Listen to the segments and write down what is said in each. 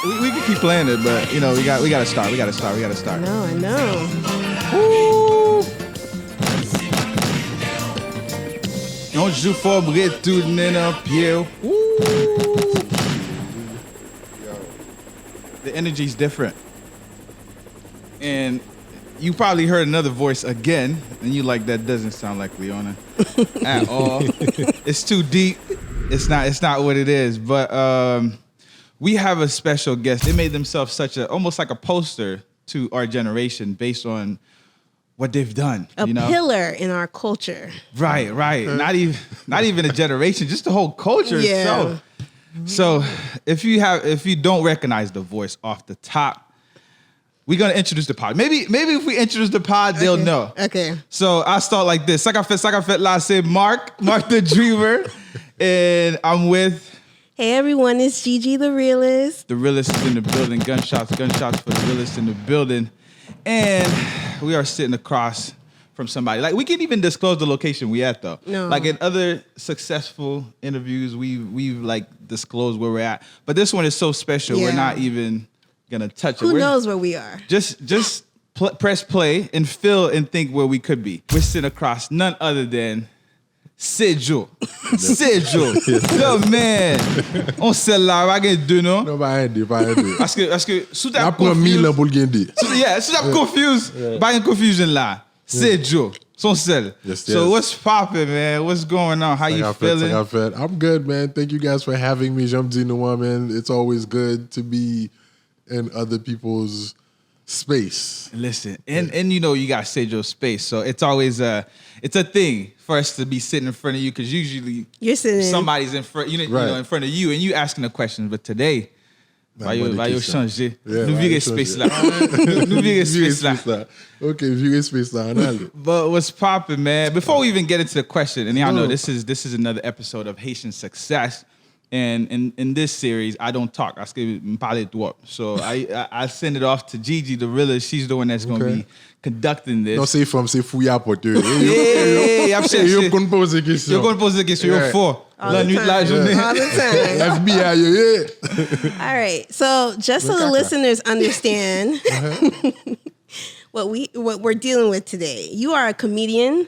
We can keep playing it, but you know we gotta start. We gotta start. I know. Ouh. On joue fort retourner dans pied. The energy's different. And you probably heard another voice again, and you like, that doesn't sound like Leona at all. It's too deep. It's not what it is. But we have a special guest. They made themselves almost like a poster to our generation based on what they've done. A pillar in our culture. Right. Not even a generation, just the whole culture itself. So if you don't recognize the voice off the top, we're gonna introduce the pod. Maybe if we introduce the pod, they'll know. Okay. So I start like this. Like I fait là, c'est Mark the Dreamer, and I'm with. Hey everyone, it's Gigi the Realist. The Realist is in the building. Gunshots for the Realist in the building, and we are sitting across from somebody. Like, we can't even disclose the location we at though. No. Like in other successful interviews, we've like disclosed where we're at, but this one is so special. Yeah. We're not even gonna touch it. Who knows where we are? Just press play and feel and think where we could be. We're sitting across none other than SeJoe. SeJoe. Yo, man. On sait là, va gagner deux, non? Non, pas aider. Parce que sous ta Après 1000 ans pour le gagner. Sous ta confused, pas une confusion là. SeJoe. Son sel. Yes. So what's poppin', man? What's going on? How you feeling? I'm good, man. Thank you guys for having me. J'aime dire no, man. It's always good to be in other people's space. Listen, and you know you got SeJoe space, so it's always it's a thing for us to be sitting in front of you, because usually you're sitting somebody's in front, you know, in front of you, and you asking the questions. But today, va changer. Nous virer space là. Nous virer space là. Okay, virer space là. But what's poppin', man? Before we even get into the question, and y'all know this is another episode of Haitian Success. And in this series, I don't talk. I say parler droit. So I send it off to Gigi, the Realist. She's the one that's going to be conducting this. Non, c'est fouilla pour toi. Yeah, Yo qu'on pose des questions. Yo qu'on pose des questions. Yo fort. La nuit, la journée. All the time. FBI, All right. So just so the listeners understand what we're dealing with today, you are a comedian,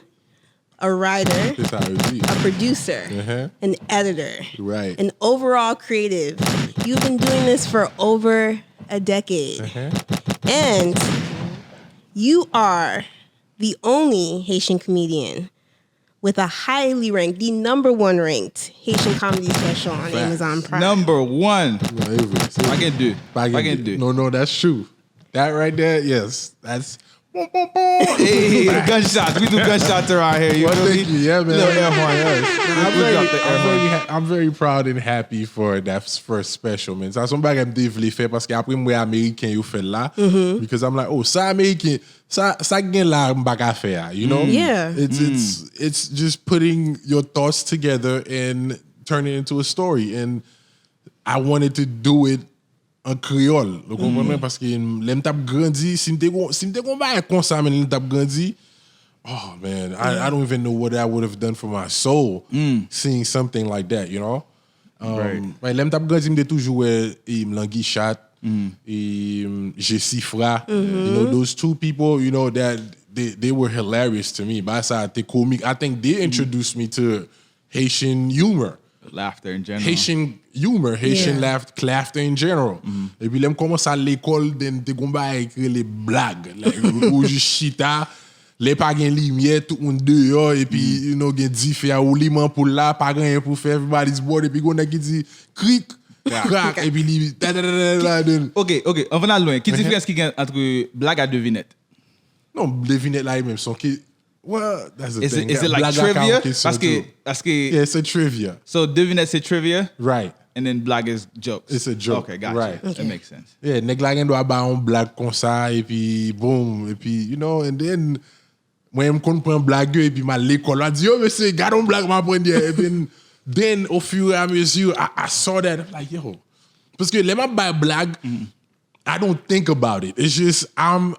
a writer, a producer, an editor, right, an overall creative. You've been doing this for over a decade. And you are the only Haitian comedian with a highly ranked, the number one ranked Haitian comedy special on Amazon Prime. Number one. I can do. No, that's true. That right there, yes. That's... Hey, gunshots. We do gunshots around here. Thank you. Yeah, man. I'm very proud and happy for that first special, man. Ça, son bagay me devli fait parce que après moi américain you fait là, because I'm like, oh, ça américain, ça gen là m'baka faire, you know? Yeah. It's just putting your thoughts together and turning it into a story, and I wanted to do it en créole, vous comprenez? Parce que l'aime tap grandi, si m'te gon ba comme ça, mais l'aime tap grandi, oh man, I don't even know what I would have done for my soul seeing something like that, you know? Right. L'aime tap grandi, m'te toujours m'langi chat, je Sifra, you know, those two people, you know, that they were hilarious to me. But they comic. I think they introduced me to Haitian humor. Laughter in general. Haitian humor, Haitian laughter in general. Et puis, l'aime commence à l'école, te gomba à écrire les blagues. Like, ou juste chita, les pas gen lumière, tout le monde dehors, et puis, you know, gen di fait ou liman pour là, pas rien pour faire, everybody's bored, et puis, on a qui dit, cric, crack, et puis, OK, on va aller loin. Quelle différence qu'il y a entre blague à devinette? Non, devinette là, même son qui... Well, that's the thing. Is it like trivia? Parce que yeah, it's a trivia. So devinette c'est trivia, right? And then blague is jokes. It's a joke. Okay, gotcha. Right. That makes sense. Yeah, nèg la gen doit ba on blague comme ça et puis boom et puis you know, and then when me kon prend blague et puis ma l'école a dit yo monsieur garde on blague m'a prendre et puis then au fur et à mesure I saw that, I'm like yo, parce que les ma ba blague I don't think about it. It's just I'm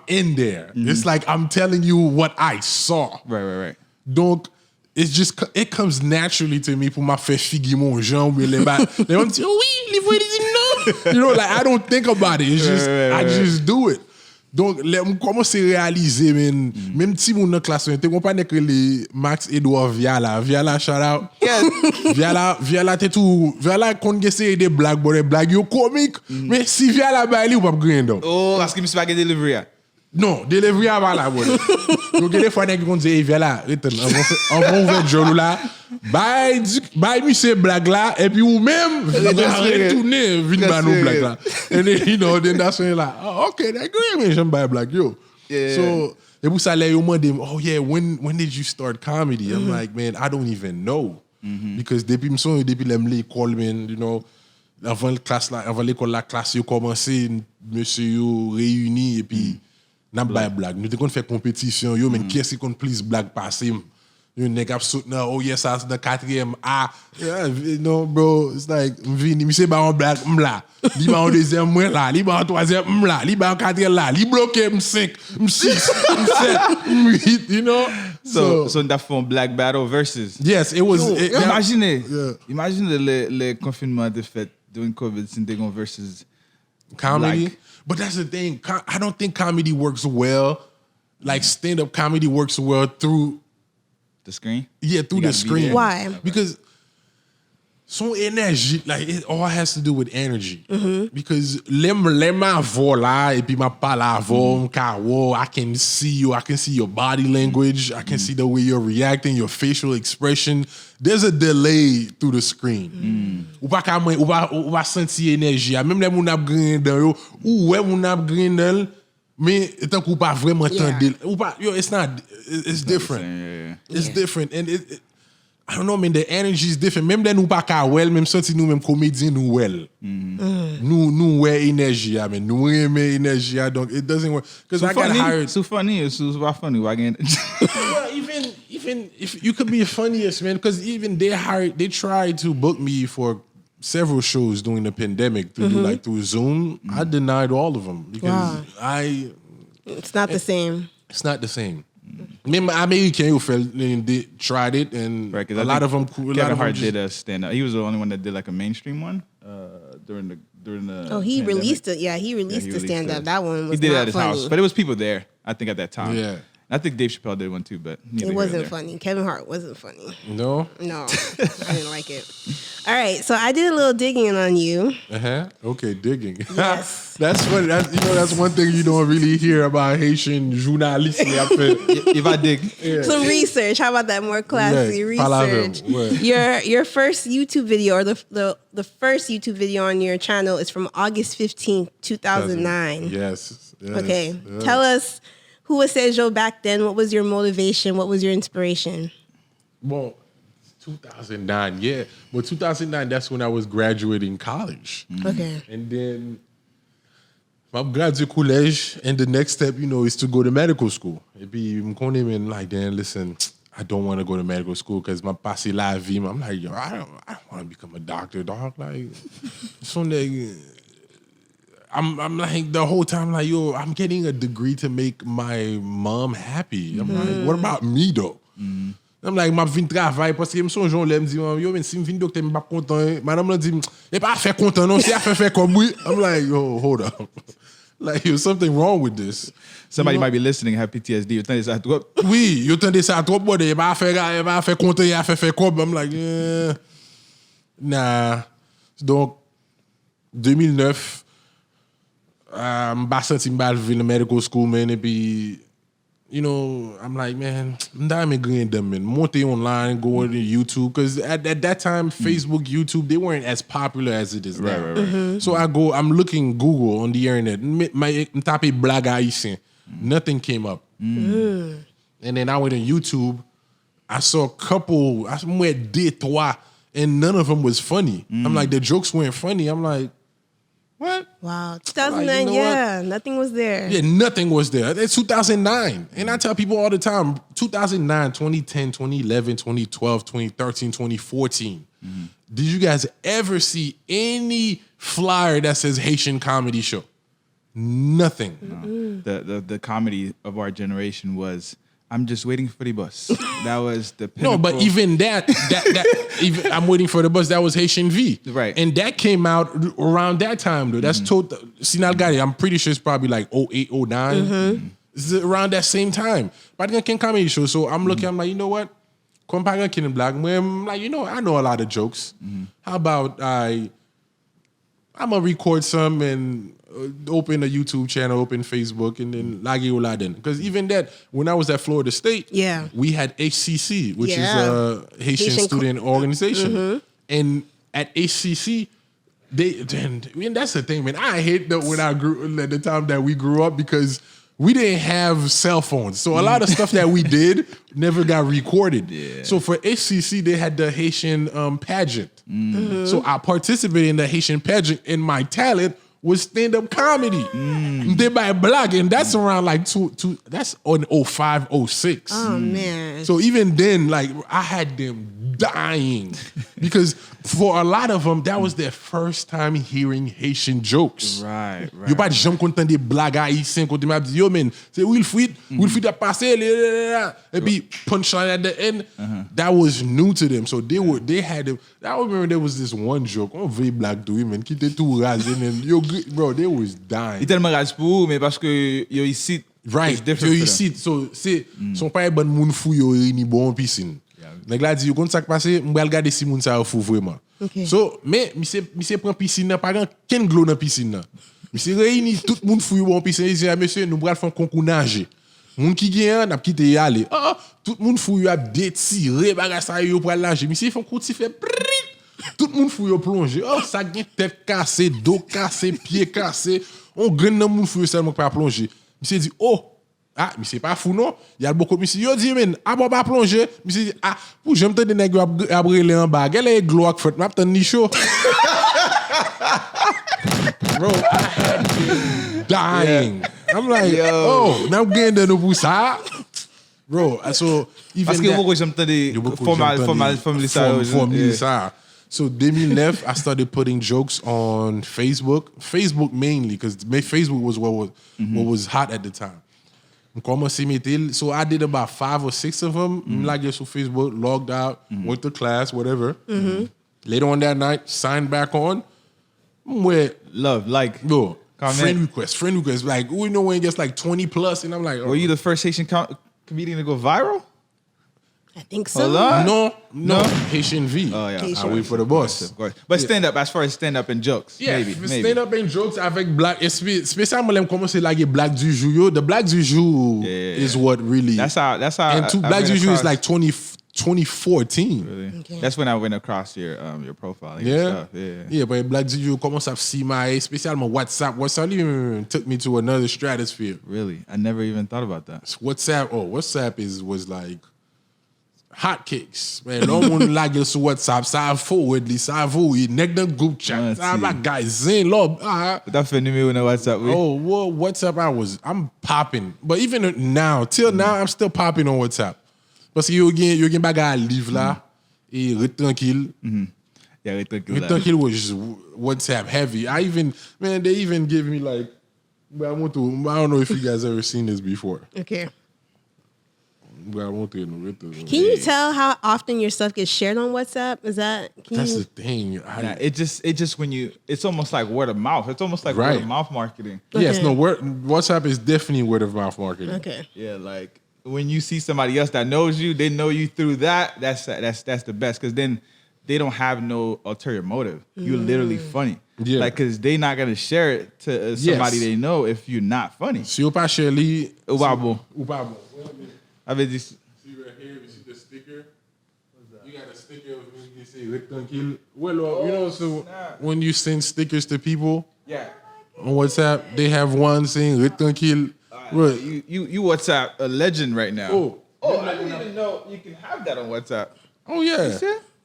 in there. It's like I'm telling you what I saw. Right. Donc, it comes naturally to me pour m'a faire figuer mon jambe. Les gens me disent, oui, les voix, ils disent non. You know, like I don't think about it. It's just I just do it. Donc, on commence à réaliser, même si mon dans classe, on pas que les Max Edouard Viala, shout out. Viala, t'es tout, Viala, qu'on essaie des blagues, bon, des blagues, yo comiques, mais si Viala, bah, il ou pas grind. Oh, parce que je suis pas delivery. Non, delivery avant là, bon. Donc, des fois, on dit, hey, Viala, on va ouvrir Jolou là, bye, monsieur blague là, et puis ou même, retourner, vite nos blagues là. And then, you know, then that's when you're like, oh, okay, that's great, man, j'aime buy blague, yo. Yeah. So, et vous savez, you demandez, oh yeah, when did you start comedy? I'm like, man, I don't even know. Because depuis l'école, man, you know, avant l'école, la classe, yo commencé, monsieur yo réuni, et puis, n'a pas blague. Nous devons faire compétition, yo, mais qui est-ce qu'on plus blague passer? You nigga soutenant, oh yes, ça c'est dans 4e A. Yeah, you know, bro, it's like, m'vini, m'sais ba en blague, m'la. Li ba en 2e, moi là. Li ba en 3e, m'la. Li ba en 4e là. Li bloqué, m'cinq, m'six, m'sept, m'huit, you know? So that font black battle versus. Yes, it was. Imagine le confinement de fait during COVID, since they go versus comedy. Black. But that's the thing. I don't think comedy works well. Like stand-up comedy works well through the screen. Yeah, through the screen. Why? Because son energy, like it all has to do with energy. Because let my voix là, et puis ma palavo, I can see you, I can see your body language, I can see the way you're reacting, your facial expression. There's a delay through the screen. Ou pas sentir énergie. Même les moun ap grindel, ou ouais moun ap grindel, mais tant qu'on pas vraiment tendre. Ou pas, yo, it's different. It's different. And I don't know, man, the energy is different. Même les nous pas ka well, même si nous même comédien nous well. Nous ouais énergie, I mean, nous aime énergie, donc it doesn't work. Because I got hired. So funny, it's super funny. Why again? Well, even if you could be the funniest, man, because even they tried to book me for several shows during the pandemic to do like through Zoom. I denied all of them because it's not the same. It's not the same. Remember, American they tried it, and right, a lot of them. Kevin Hart did a stand up. He was the only one that did like a mainstream one during the. Oh, he pandemic. released it. Yeah, he released the stand up. That one was. He did it not at his funny. house, but it was people there. I think at that time. Yeah. I think Dave Chappelle did one too, but it wasn't funny. Kevin Hart wasn't funny. No, I didn't like it. All right, so I did a little digging on you. Okay, digging. Yes. That's funny. That's one thing you don't really hear about Haitian journalists. If I dig, some research. How about that? More classy research. Your first YouTube video, or the first YouTube video on your channel, is from August 15th, 2009. Yes. Okay, tell us. Who was SeJoe back then? What was your motivation? What was your inspiration? Well, 2009, yeah. Well, 2009, that's when I was graduating college. Okay. And then I graduated college, and the next step, is to go to medical school. It'd be like, Dan, listen, I don't want to go to medical school because my passé la vie. I'm like, yo, I don't want to become a doctor, dog. Like, I'm like the whole time like, yo, I'm getting a degree to make my mom happy. I'm like, what about me though? I'm like, ma vin travail parce que me son jour là me dit yo, mais si me vin docteur me pas content, madame la dit, et pas faire content non, si a fait comme oui. I'm like, yo, hold up. Like, there's something wrong with this. Somebody might be listening, have PTSD. You think it's trop? Oui, you entendez ça trop bon, il va faire content, il a fait comme. I'm like, nah. Donc 2009 I'm senti in the medical school, man. It be, I'm like, man, I'm green them, man. Monte online, going to YouTube. Because at that time, Facebook, YouTube, they weren't as popular as it is now. Right. So I'm looking Google on the internet. My tape blague haïtien. Nothing came up. And then I went on YouTube. I saw a couple, I went deux, trois, and none of them was funny. I'm like, the jokes weren't funny. I'm like, what? Wow. 2009, nothing was there. Yeah, nothing was there. It's 2009. And I tell people all the time, 2009, 2010, 2011, 2012, 2013, 2014. Did you guys ever see any flyer that says Haitian comedy show? Nothing. No. The comedy of our generation was I'm just waiting for the bus. That was the pinnacle. No, but even that even I'm waiting for the bus. That was Haitian V, Right. And that came out around that time, though. That's total. Sinal Gari. I'm pretty sure it's probably like 08, 09. It's around that same time. But I can comedy show. So I'm looking. I'm like, you know what? Comparing King and Black, I'm like, you know, I know a lot of jokes. How about I'm gonna record some and open a YouTube channel, open Facebook, and then lagi ola then. Because even that, when I was at Florida State, we had HCC, which is a Haitian student organization, and at HCC, that's the thing, man. I hate that when at the time that we grew up because we didn't have cell phones. So a lot of stuff that we did never got recorded. Yeah. So for HCC, they had the Haitian pageant. So I participated in the Haitian pageant, and my talent was stand-up comedy. They by Black, and that's around like that's on 05, 06. Oh, man. So even then, like, I had them dying because for a lot of them, that was their first time hearing Haitian jokes. Right. Yo pas de gens content des blagues haïtiennes quand tu m'as dit yo man, c'est Wilfried a passé et puis punchline at the end. That was new to them. So they had them. I remember there was this one joke on very black to women qui était tout rasé and yo bro, they was dying. Il tellement rase pour vous, mais parce que yo ici, right. it's different. So ici, so c'est son pas bon moun fou yo ni bon piscine. Nèg la di yo kon sak passé, m'bral regarder si moun sa fou vraiment. Okay. So, mais monsieur prend piscine nan, pas grand ken glo nan piscine nan. Monsieur réuni tout moun fou yo bon piscine, il dit monsieur, nous bral faire concours nager. Moun ki gen n'a quitté y aller. Tout moun fou yo a détiré bagay sa yo pour nager. Monsieur font coup ti fait tout moun fou yo plonger. Ça gen tête cassée, dos cassé, pied cassé. On gren nan moun fou yo seulement pas plonger. Monsieur dit mais c'est pas fou non. Il y a beaucoup de monsieur yo dit men, bon pas plonger. Monsieur dit pour j'aime te de nèg a brûler en bas. Quel est gloire fait m'a tan ni chaud. Bro, I had been dying. I'm like, now getting there no pour ça. Bro, so even parce que beaucoup j'aime formal ça. So 2009, I started putting jokes on Facebook. Facebook mainly, because Facebook was what was hot at the time. So I did about 5 or 6 of them. Like this on Facebook, logged out, went to class, whatever. Later on that night, signed back on. Love, like, no, friend request. Like, we know when it gets like 20 plus, and I'm like, were you the first Haitian comedian to go viral? I think so. No. Haitian V. Oh, yeah. I wait for the boss. Of course. But stand up, as far as stand up and jokes. Yeah, maybe. Stand up and jokes avec black. Spécialement, j'aime commencer like black du jour. The black du jour is what really. That's how. And black du jour is like 2014. Really? Okay. That's when I went across your profile. Yeah. Stuff. Yeah, but black du jour commence à see my spécialement WhatsApp even took me to another stratosphere. Really, I never even thought about that. WhatsApp was like hotcakes, man. No one like your WhatsApp. Ça forwardly, ça voit neck the group chat. I'm like guys, in love. That's the numéro on WhatsApp. Well, WhatsApp, I'm popping. But even now, till now, I'm still popping on WhatsApp. Parce que you again back à livre là et rete tranquille. Yeah, rete tranquille was just WhatsApp heavy. They even give me like, I don't know if you guys ever seen this before. Okay. Can you tell how often your stuff gets shared on WhatsApp? That's the thing. It just when it's almost like word of mouth. It's almost like word of mouth marketing. Okay. Yes, no. WhatsApp is definitely word of mouth marketing. Okay. Yeah, like when you see somebody else that knows you, they know you through that. That's the best because then they don't have no ulterior motive. You're literally funny. Yeah. Like because they're not gonna share it to somebody they know if you're not funny. Si vous pas share li, Ubabo. See right here, you see the sticker? You got a sticker of when you say rectangle. Well, so when you send stickers to people on WhatsApp, they have one saying rectangle. Right. You WhatsApp a legend right now. I didn't even know you can have that on WhatsApp. Oh yeah.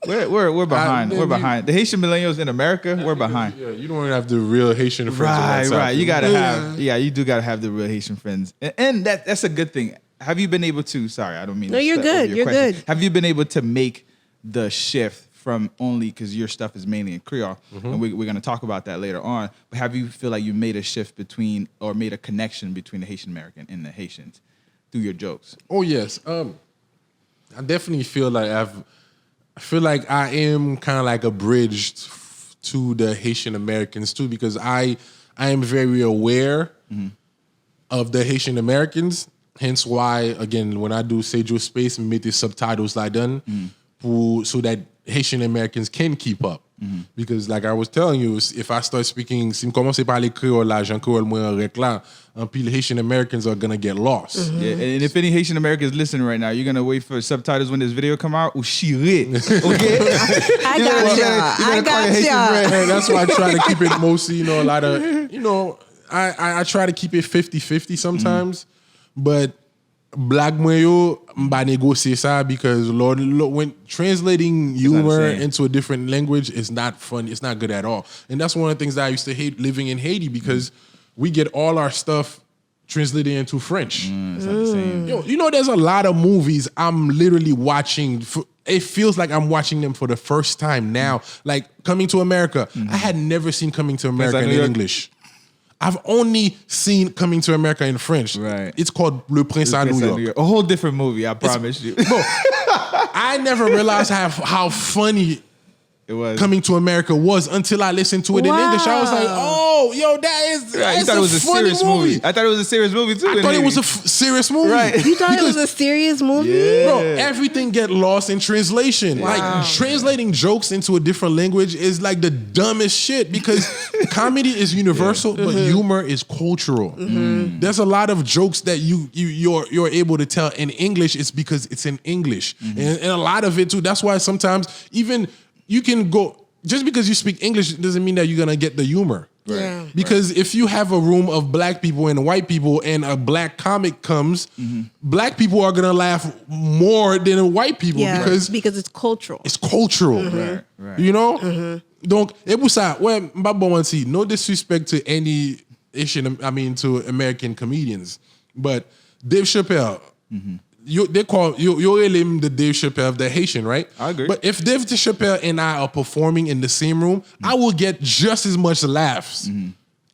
We're behind. We're behind. The Haitian millennials in America, we're behind. Yeah, you don't have the real Haitian friends on WhatsApp. Right. You gotta have. Yeah, you do gotta have the real Haitian friends, and that's a good thing. Have you been able to? Sorry, I don't mean. No, you're good. You're good. Have you been able to make the shift from only because your stuff is mainly in Creole, and we're going to talk about that later on. But have you feel like you made a shift between or made a connection between the Haitian American and the Haitians through your jokes? Oh yes. I definitely feel like I am kind of like a bridge to the Haitian Americans too, because I am very aware of the Haitian Americans. Hence why, again, when I do SeJoe Space, I make the subtitles like done so that Haitian Americans can keep up. Because like I was telling you, if I start speaking, si je commence à parler créole là, Jean créole moi en rec là, the Haitian Americans are gonna get lost. Yeah, and if any Haitian Americans listening right now, you're gonna wait for subtitles when this video come out. Ou shire, okay? I got y'all. I got y'all. And that's why I try to keep it mostly, a lot of, I try to keep it 50-50 sometimes, but black mwen yo mba negosye ça because Lord, when translating humor into a different language is not fun. It's not good at all. And that's one of the things that I used to hate living in Haiti because we get all our stuff translated into French. It's not the same. Yo, there's a lot of movies I'm literally watching. It feels like I'm watching them for the first time now. Like Coming to America. I had never seen Coming to America in English. I've only seen Coming to America in French. Right. It's called Le Prince à New York. A whole different movie, I promise you. Bro, I never realized how funny it was. Coming to America was until I listened to it in English. I was like, oh, yo, that's You thought it was a funny serious movie. I thought it was a serious movie too. I thought it was a serious movie. Right. You thought it was a serious movie? Yeah. Bro, everything get lost in translation. Wow. Like translating jokes into a different language is like the dumbest shit because comedy is universal, but humor is cultural. There's a lot of jokes that you're able to tell in English. It's because it's in English, and a lot of it too. That's why sometimes even you can go just because you speak English doesn't mean that you're gonna get the humor. Yeah. Because if you have a room of black people and white people and a black comic comes, black people are gonna laugh more than white people because it's cultural. it's cultural. Right. You know? Donc, et pour ça, ouais, m'ba bon wanti, no disrespect to any to American comedians, but Dave Chappelle, they call you him the Dave Chappelle of the Haitian, right? I agree. But if Dave Chappelle and I are performing in the same room, I will get just as much laughs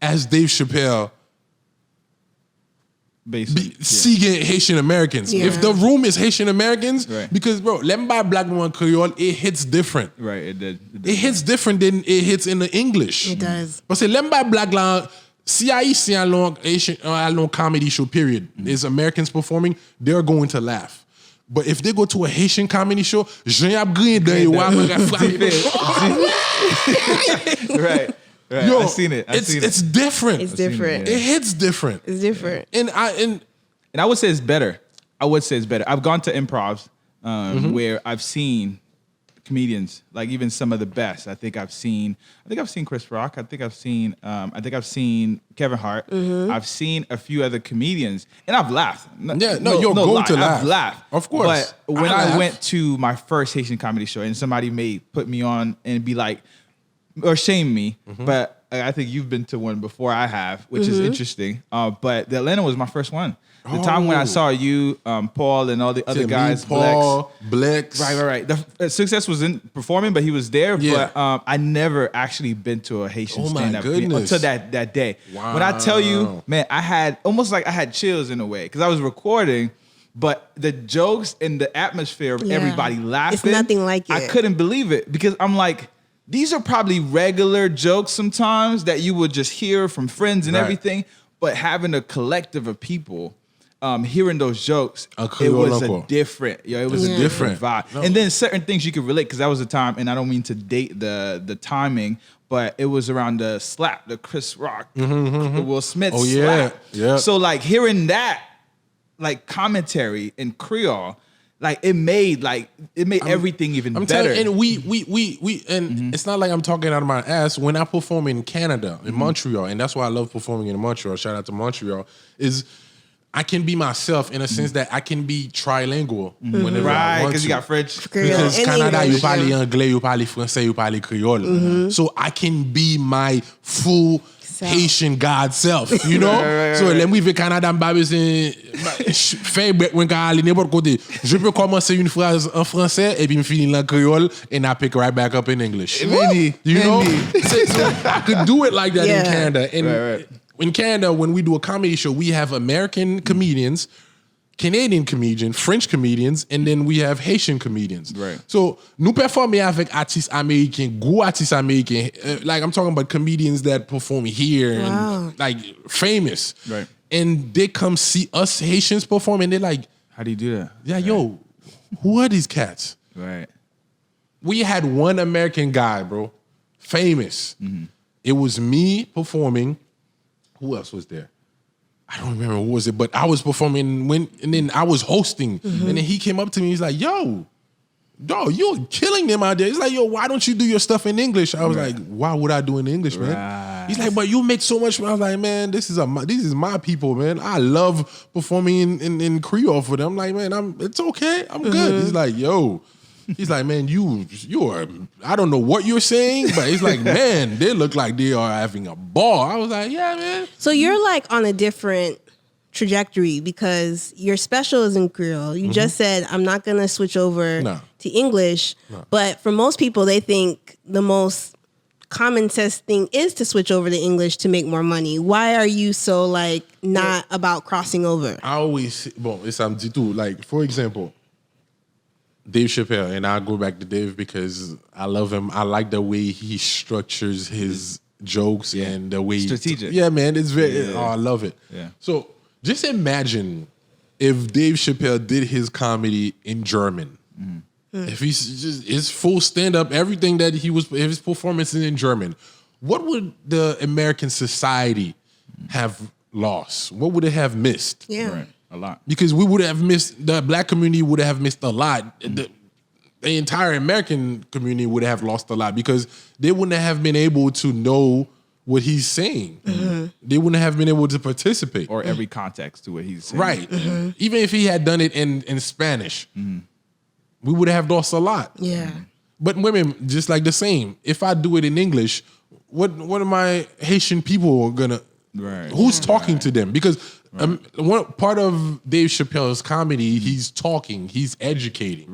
as Dave Chappelle seeing Haitian Americans. Yeah. If the room is Haitian Americans, Right. because bro, let me buy black woman Creole, it hits different. Right, it did. It hits different than it hits in the English. It does. Parce que l'aime pas black là, si Haïtien long comedy show period, is Americans performing, they're going to laugh. But if they go to a Haitian comedy show, Right. Yo, I seen it. It's different. It's different. It hits different. It's different. And I would say it's better. I've gone to improvs where I've seen comedians, like even some of the best. I think I've seen Chris Rock. I think I've seen Kevin Hart. I've seen a few other comedians, and I've laughed. You're going to laugh. I've laughed, of course. But when I went to my first Haitian comedy show, and somebody may put me on and be like, or shame me, but I think you've been to one before I have, which is interesting. But the Atlanta was my first one. The time when I saw you, Paul, and all the other guys, Paul, Blex. Right. The Success was in performing, but he was there. Yeah. But I never actually been to a Haitian stand-up goodness. until that day. Wow. When I tell you, man, I had almost like I had chills in a way because I was recording, but the jokes and the atmosphere of everybody laughing, it's nothing like it. I couldn't believe it because I'm like, these are probably regular jokes sometimes that you would just hear from friends and everything, but having a collective of people hearing those jokes, it was a different vibe. No. And then certain things you could relate because that was a time, and I don't mean to date the timing, but it was around the slap, the Chris Rock, the Will Smith slap. Yeah. So like hearing that, like commentary in Creole, like it made everything even better. And we it's not like I'm talking out of my ass. When I perform in Canada, in Montreal, and that's why I love performing in Montreal. Shout out to Montreal. Is I can be myself in a sense that I can be trilingual whenever I want to. Because you got French. Because Canada, you parle anglais, you parle français, you parle creole. So I can be my full Haitian God self, you know? So let me vivre Canada, faire when I n'importe côté. Je peux commencer une phrase en français et puis me finir en créole and I pick right back up in English. You know? So I could do it like that in Canada. And in Canada, when we do a comedy show, we have American comedians Canadian comedians, French comedians, and then we have Haitian comedians. Right. So, nous performer avec artistes américains, gros artistes américains. Like, I'm talking about comedians that perform here and, like, famous. Right. And they come see us Haitians perform, and they're like, How do you do that? yeah, yo, who are these cats? Right. We had one American guy, bro, famous. It was me performing. Who else was there? I don't remember who was it, but I was performing and then I was hosting, and then he came up to me. He's like, "Yo, dog, you're killing them out there." He's like, "Yo, why don't you do your stuff in English?" I was like, "Why would I do it in English, man?" Right. He's like, "But you make so much." I was like, "Man, this is my people, man. I love performing in Creole for them." I'm like, "Man, it's okay. I'm good." He's like, "Yo." He's like, man, you are, I don't know what you're saying, but he's like, man, they look like they are having a ball. I was like, yeah, man. So you're like on a different trajectory because your special is in Creole. You just said, I'm not going to switch over to English. But for most people, they think the most common sense thing is to switch over to English to make more money. Why are you so like not about crossing over? I always, it's samedi too. Like, for example, Dave Chappelle, and I'll go back to Dave because I love him. I like the way he structures his jokes and the way strategic. Yeah, man, it's very. Oh, I love it. Yeah. So just imagine if Dave Chappelle did his comedy in German. If he's just his full stand up, everything that he was, if his performance is in German, what would the American society have lost? What would it have missed? Yeah. Right. A lot. Because we would have missed, the black community would have missed a lot. The entire American community would have lost a lot because they wouldn't have been able to know what he's saying. They wouldn't have been able to participate. Or every context to what he's saying. Right. Even if he had done it in Spanish, we would have lost a lot. Yeah. But women, just like the same. If I do it in English, what are my Haitian people gonna? Right. Who's talking to them? Because one part of Dave Chappelle's comedy, he's talking, he's educating.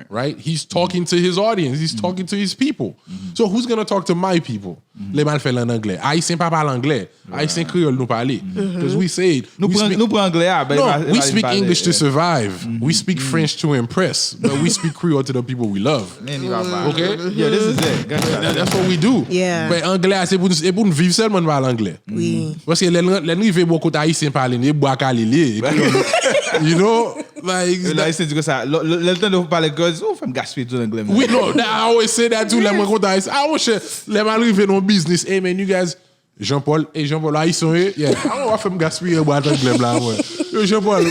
Right? He's talking to his audience, he's talking to his people. So who's gonna talk to my people? Les mal fait en anglais. Haïtien pas parle anglais. Haïtien créole nous parler. Because we say it. Nous prenons anglais. No, we speak English to survive. We speak French to impress. But we speak Creole to the people we love. Okay? Yeah, this is it. That's what we do. Yeah. Mais anglais, c'est pour nous vivre seulement de parler anglais. Oui. Parce que les rive beaucoup d'Haïtiens parler, ils boivent calé. You know? Like, Là, c'est du coup ça. Le temps de vous parler de oh, femme gaspiller tout l'anglais. we know. I always say that too. Like, I always say, let me arrive no business. Hey, man, you guys, Jean-Paul, Haïtien, yeah. I want to gaspiller boire l'anglais là, ouais. Yo, Jean-Paul,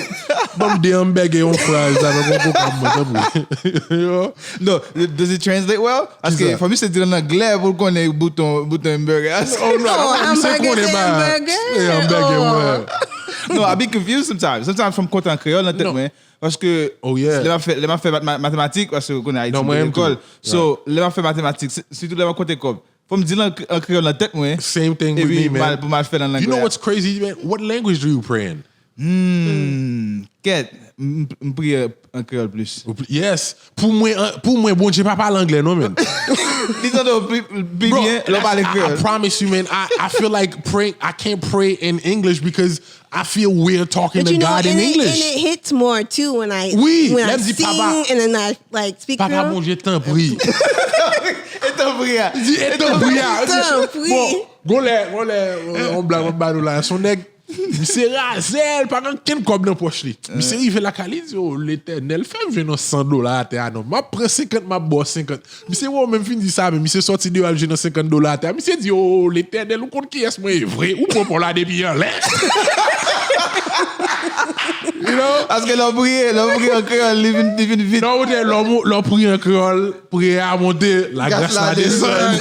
bon des hamburgers en fries avec un peu. No, does it translate well? Parce que for me, c'est dire en anglais pour qu'on ait bouton burger. Oh no, hamburger. No, I be confused sometimes. Sometimes from côté en créole dans tête moi parce que les m'a fait mathématiques parce que qu'on a été à l'école. So, les m'a fait mathématiques, surtout les m'a côté comme faut me dire en créole dans tête moi. Same thing with me, man. Pour mal faire en anglais. You know what's crazy, man? What language do you pray in? Quête, m'prie en créole plus. Yes. Pour moi, bon, j'ai pas parlé anglais, non, man. Bro, I promise you, man, I feel like praying. I can't pray in English because I feel weird talking to God in English. And it hits more too when I sing papa, and then I like speak. Papa, bon Dieu, t'en prie. T'en prie. Bon, on blague là. Son nègre, c'est razel, pas qu'un cob dans poche li. C'est rive la calice, l'Éternel fait venir $100 à terre. Non, m'a prend 50, m'a boss 50. C'est ouais même fin dit ça, mais c'est sorti de al venir $50 à terre. C'est dit oh l'Éternel, ou compte qui est moi vrai ou pour la depuis là. You know? Parce que l'on prie en créole, living vite. Non, l'on prie en créole, prie à monter, la grâce la descend.